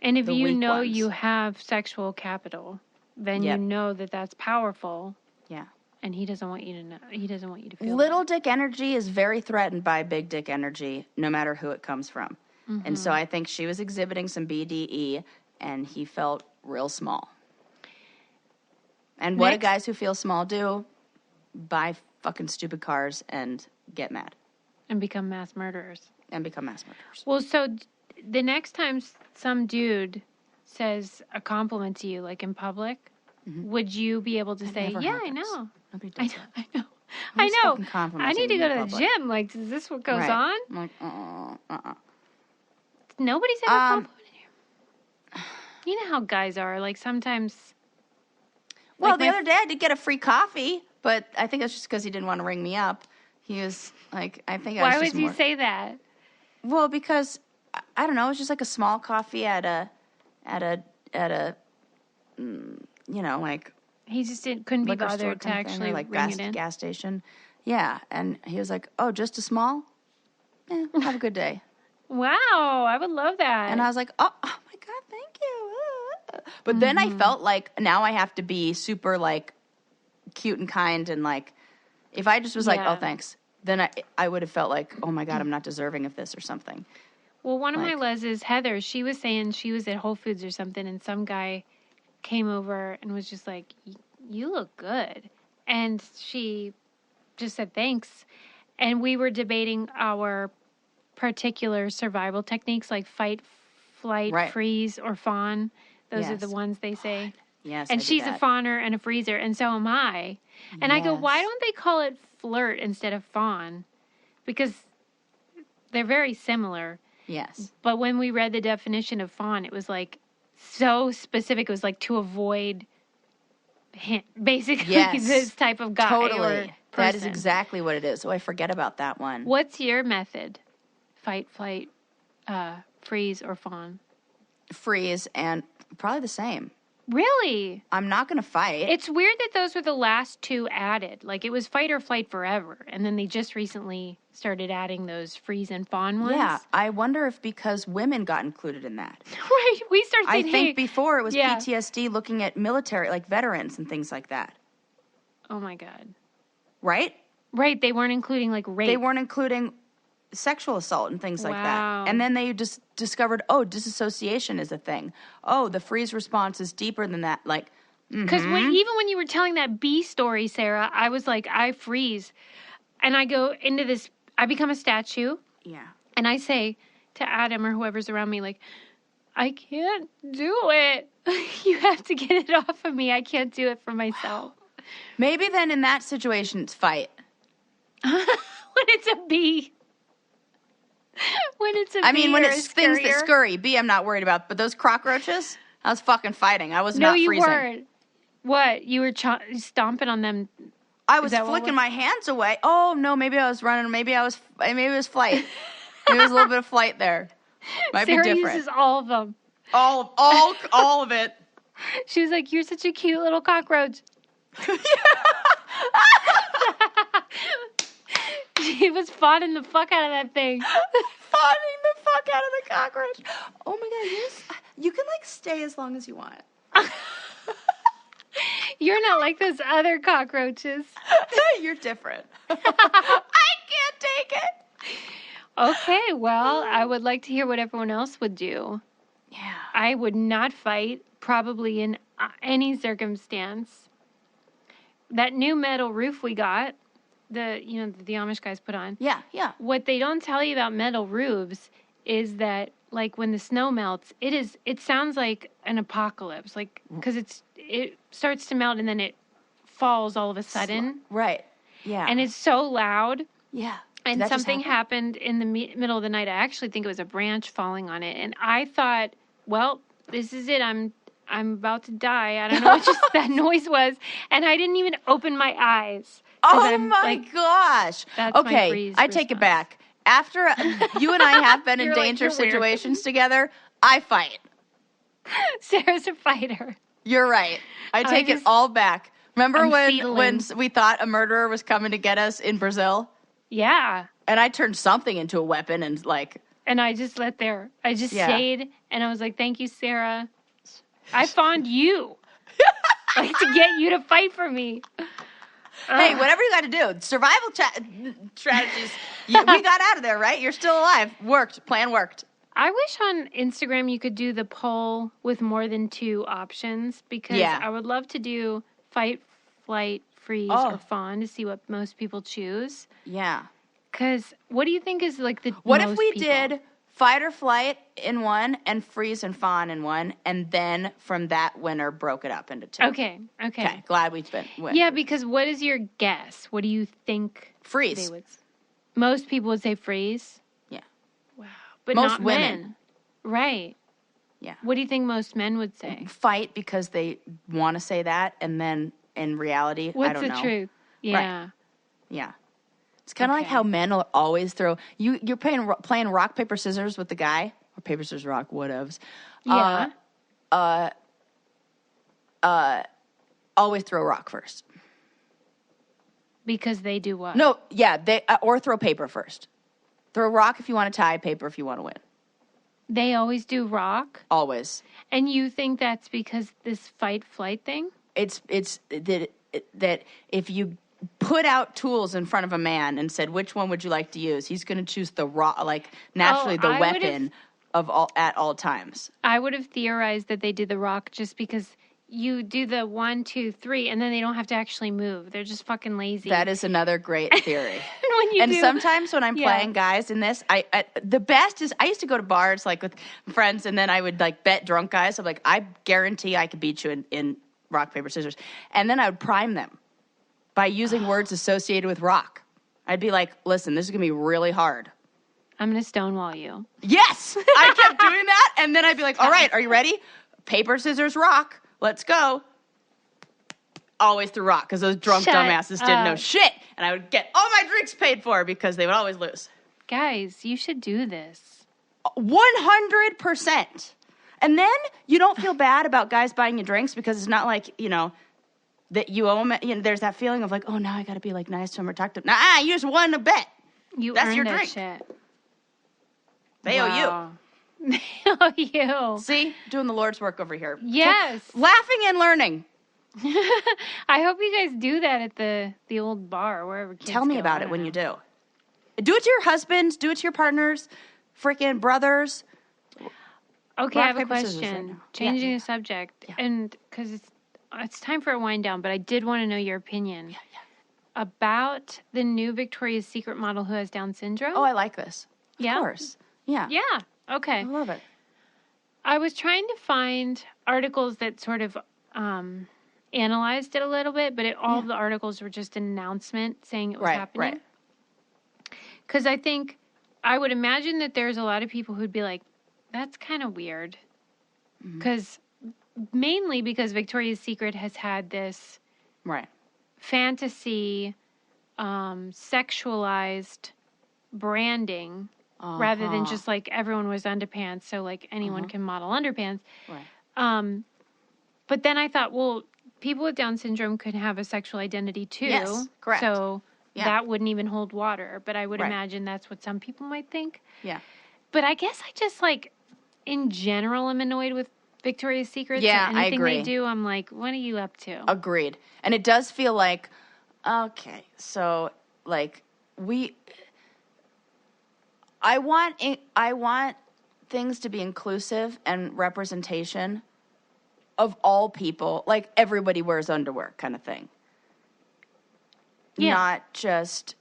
And if you know you have sexual capital, then you know that that's powerful. Yeah. And he doesn't want you to know. He doesn't want you to feel little dick energy is very threatened by big dick energy, no matter who it comes from. Mm-hmm. And so I think she was exhibiting some BDE, and he felt real small. And what do guys who feel small do? Buy fucking stupid cars and get mad. And become mass murderers. Well, so the next time some dude says a compliment to you, like in public, would you be able to say, "Yeah, I know. Nobody does I know. I know. I need to go to the gym. Like, is this what goes on?" I'm like, Nobody's ever complimented you. You know how guys are. Like, sometimes. Well, the other day I did get a free coffee, but I think it's just because he didn't want to ring me up. He was like, I think I was Why just would you say that? Well, because I don't know. It was just like a small coffee at a like. He just couldn't be bothered to actually like ring it in. Gas station. Yeah, and he was like, "Oh, just a small? Yeah, have a good day." Wow, I would love that. And I was like, oh my God, thank you. But then I felt like now I have to be super like cute and kind, and like if I just was like, "Oh, thanks," then I would have felt like, "Oh my God, I'm not deserving of this" or something. Well, one of my leses, Heather, she was saying she was at Whole Foods or something, and some guy came over and was just like, "You look good," and she just said thanks. And we were debating our particular survival techniques, like fight, flight, freeze, or fawn. Those are the ones they say. Yes. And she's a fawner and a freezer, and so am I. And I go, why don't they call it flirt instead of fawn? Because they're very similar. Yes. But when we read the definition of fawn, it was like so specific. It was like to avoid basically this type of guy or person. That is exactly what it is. Oh, I forget about that one. What's your method? Fight, flight, freeze, or fawn? Freeze, and probably the same. Really? I'm not going to fight. It's weird that those were the last two added. Like, it was fight or flight forever. And then they just recently started adding those freeze and fawn ones. Yeah. I wonder if because women got included in that. Right. We started saying, I think before it was PTSD looking at military, like veterans and things like that. Oh, my God. Right? Right. They weren't including, like, rape. They weren't including sexual assault and things like that. And then they just discovered, disassociation is a thing. Oh, the freeze response is deeper than that. Like, because even when you were telling that bee story, Sarah, I was like, I freeze. And I go into this, I become a statue. Yeah. And I say to Adam or whoever's around me, like, I can't do it. You have to get it off of me. I can't do it for myself. Maybe then in that situation, it's fight. When it's a bee. When it's a bee when it's things that scurry. Bee, I'm not worried about. But those cockroaches, I was fucking fighting. I was not freezing. No, you weren't. What? You were stomping on them? I was flicking my hands away. Oh, no, maybe I was running. Maybe it was flight. Maybe there was a little bit of flight there. Might Sarah be different. Uses all of them. All of it. She was like, you're such a cute little cockroach. She was fawning the fuck out of that thing. Fawning the fuck out of the cockroach. Oh my God, you can like stay as long as you want. You're not like those other cockroaches. You're different. I can't take it. Okay, well, I would like to hear what everyone else would do. Yeah. I would not fight, probably in any circumstance. That new metal roof we got, the Amish guys put on. Yeah. What they don't tell you about metal roofs is that, like, when the snow melts, it sounds like an apocalypse, like, because it starts to melt and then it falls all of a sudden. Right. Yeah. And it's so loud. Yeah. And something happened in the middle of the night. I actually think it was a branch falling on it. And I thought, well, this is it. I'm about to die. I don't know what that noise was. And I didn't even open my eyes. Oh, my gosh. That's okay, I take it back. After you and I have been in dangerous situations together, I fight. Sarah's a fighter. You're right. I take it all back. Remember when we thought a murderer was coming to get us in Brazil? Yeah. And I turned something into a weapon and like... And I just stayed and I was like, thank you, Sarah. I fawned you. Like to get you to fight for me. Hey, whatever you got to do. Survival strategies. We got out of there, right? You're still alive. Plan worked. I wish on Instagram you could do the poll with more than 2 options because I would love to do fight, flight, freeze, or fawn to see what most people choose. Yeah. Because what do you think is like the What most if we people? did fight or flight in one and freeze and fawn in one, and then from that winner broke it up into 2? Okay. Glad we went. Yeah, because what is your guess? What do you think? Freeze. Most people would say freeze. Yeah. Wow. But most not women. Men. Right. Yeah. What do you think most men would say? Fight because they want to say that, and then in reality, I don't know. What's the truth? Yeah. Right. Yeah. It's kind of like how men will always throw... You're playing rock, paper, scissors with the guy. Or paper, scissors, rock, whatevs. Yeah. Always throw rock first. Because they do what? No, yeah. Or throw paper first. Throw rock if you want to tie, paper if you want to win. They always do rock? Always. And you think that's because this fight-flight thing? It's that if you... put out tools in front of a man and said, which one would you like to use? He's going to choose the weapon at all times. I would have theorized that they did the rock just because you do the 1, 2, 3, and then they don't have to actually move. They're just fucking lazy. That is another great theory. And sometimes when I'm playing guys in this, the best is I used to go to bars like with friends, and then I would like bet drunk guys. I'm like, I guarantee I could beat you in rock, paper, scissors. And then I would prime them by using words associated with rock. I'd be like, listen, this is going to be really hard. I'm going to stonewall you. Yes! I kept doing that, and then I'd be like, all right, are you ready? Paper, scissors, rock. Let's go. always threw rock because those drunk dumbasses didn't know shit. And I would get all my drinks paid for because they would always lose. Guys, you should do this. 100%. And then you don't feel bad about guys buying you drinks because it's not like, you know, that you owe them. You know, there's that feeling of like, oh, now I got to be like nice to him or talk to him. Nah, you just won a bet. That's your drink. Shit. They owe you. They owe you. See? Doing the Lord's work over here. Yes. Laughing and learning. I hope you guys do that at the old bar, wherever kids Tell me go. about it when you do. Do it to your husbands. Do it to your partners. Freaking brothers. Okay, I have a question. Right, changing the subject. Yeah. And because it's time for a wind down, but I did want to know your opinion about the new Victoria's Secret model who has Down syndrome. Oh, I like this. Of Yeah? course. Yeah. Yeah. Okay. I love it. I was trying to find articles that sort of analyzed it a little bit, but all of the articles were just an announcement saying it was happening. Right. Because I would imagine that there's a lot of people who'd be like, that's kind of weird. Because mainly because Victoria's Secret has had this fantasy, sexualized branding rather than just like everyone was underpants, so like anyone can model underpants. Right. But then I thought, well, people with Down syndrome could have a sexual identity too. Yes, correct. So that wouldn't even hold water. But I would imagine that's what some people might think. Yeah. But I guess I just like, in general, I'm annoyed with Victoria's Secret. Yeah, so anything I agree. they do, I'm like, what are you up to? Agreed. And it does feel like, okay, so like I want things to be inclusive and representation of all people, like everybody wears underwear kind of thing. Yeah. Not just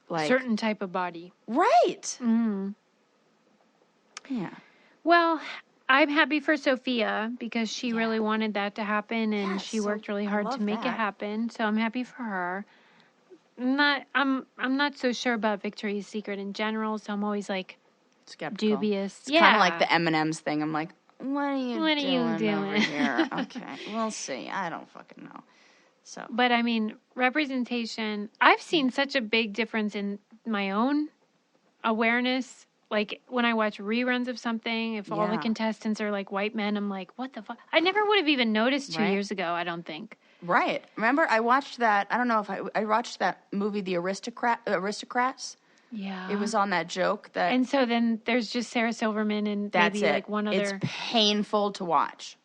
like certain type of body. Right. Mm-hmm. Yeah. Well, I'm happy for Sophia because she really wanted that to happen and she worked really hard to make it happen. So I'm happy for her. I'm not so sure about Victoria's Secret in general, so I'm always like skeptical. Dubious. It's kind of like the M&M's thing. I'm like, what are you doing over here? Okay, we'll see. I don't fucking know. So, but I mean, representation. I've seen such a big difference in my own awareness. Like when I watch reruns of something, if all the contestants are like white men, I'm like, what the fuck? I never would have even noticed 2 years ago. I don't think. Right. Remember, I watched that. I don't know if I watched that movie, The Aristocrats. Yeah. It was on that joke that. And so then there's just Sarah Silverman and maybe like one other. It's painful to watch.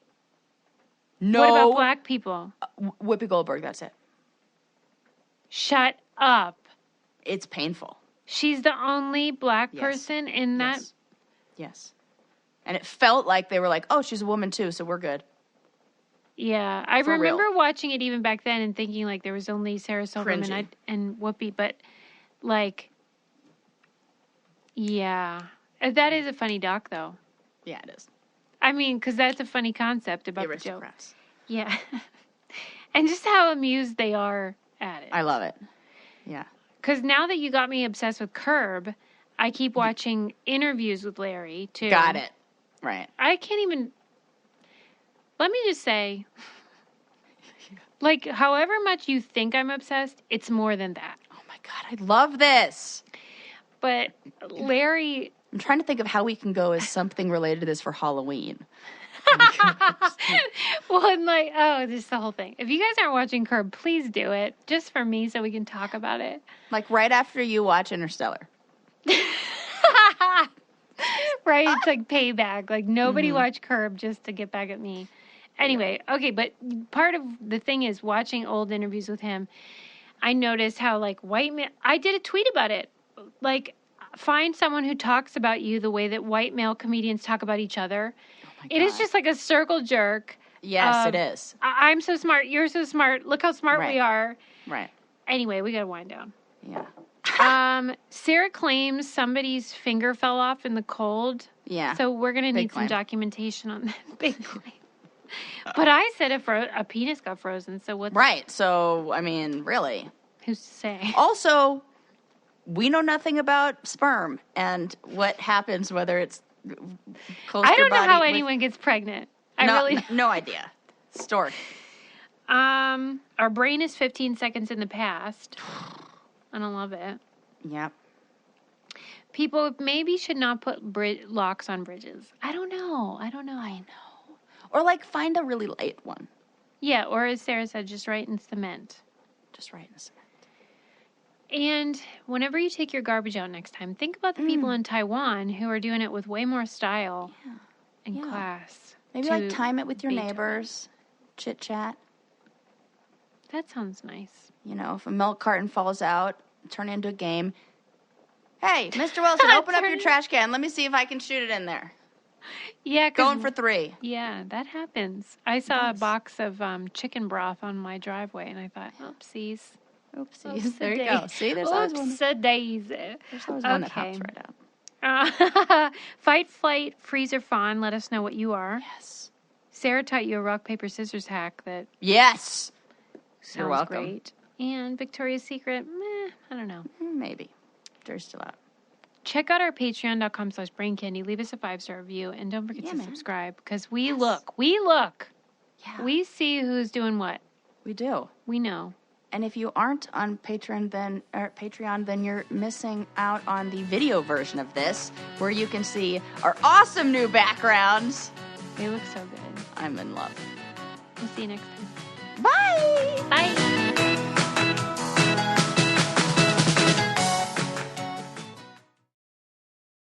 No. What about black people? Whoopi Goldberg. That's it. Shut up. It's painful. She's the only black person in that. Yes. And it felt like they were like, oh, she's a woman too, so we're good. Yeah. I remember watching it even back then and thinking like there was only Sarah Silverman and Whoopi, but like, yeah. That is a funny doc though. Yeah, it is. I mean, because that's a funny concept about the joke. Aristocrats. Yeah. And just how amused they are at it. I love it. Yeah. Because now that you got me obsessed with Curb, I keep watching interviews with Larry, too. Got it. Right. I can't even... Let me just say, like, however much you think I'm obsessed, it's more than that. Oh, my God. I love this. But Larry... I'm trying to think of how we can go as something related to this for Halloween. Well, and like, this is the whole thing. If you guys aren't watching Curb, please do it. Just for me so we can talk about it. Like right after you watch Interstellar. Right? It's like payback. Like nobody watched Curb just to get back at me. Anyway, okay, but part of the thing is watching old interviews with him, I noticed how like white men, I did a tweet about it. Like, find someone who talks about you the way that white male comedians talk about each other. It is just like a circle jerk. Yes, it is. I'm so smart. You're so smart. Look how smart we are. Right. Anyway, we got to wind down. Yeah. Sarah claims somebody's finger fell off in the cold. Yeah. So we're going to need some documentation on that. Big claim. But I said a penis got frozen. So what? Right. So, I mean, really. Who's to say? Also, we know nothing about sperm and what happens, whether it's close to I your don't know body how anyone gets pregnant. I really no idea. Story. Our brain is 15 seconds in the past. I don't love it. Yep. People maybe should not put locks on bridges. I don't know. I know. Or like find a really light one. Yeah, or as Sarah said, just write in cement. And whenever you take your garbage out next time, think about the people in Taiwan who are doing it with way more style and class. Maybe like time it with your neighbors, chit chat. That sounds nice. You know, if a milk carton falls out, turn it into a game. Hey, Mr. Wilson, open up your trash can. Let me see if I can shoot it in there. Yeah. Going for 3. Yeah, that happens. I saw a box of chicken broth on my driveway, and I thought, oopsies. There you go. See, there's always one. There's always one that hops right out. Fight, flight, freeze, or fawn. Let us know what you are. Yes. Sarah taught you a rock, paper, scissors hack that... Yes. Sounds You're welcome. Great. And Victoria's Secret, I don't know. Maybe. They're still out. Check out our patreon.com/braincandy. Leave us a 5-star review. And don't forget to subscribe because we look. Yeah. We see who's doing what. We do. We know. And if you aren't on Patreon, then you're missing out on the video version of this, where you can see our awesome new backgrounds. They look so good. I'm in love. We'll see you next time. Bye. Bye.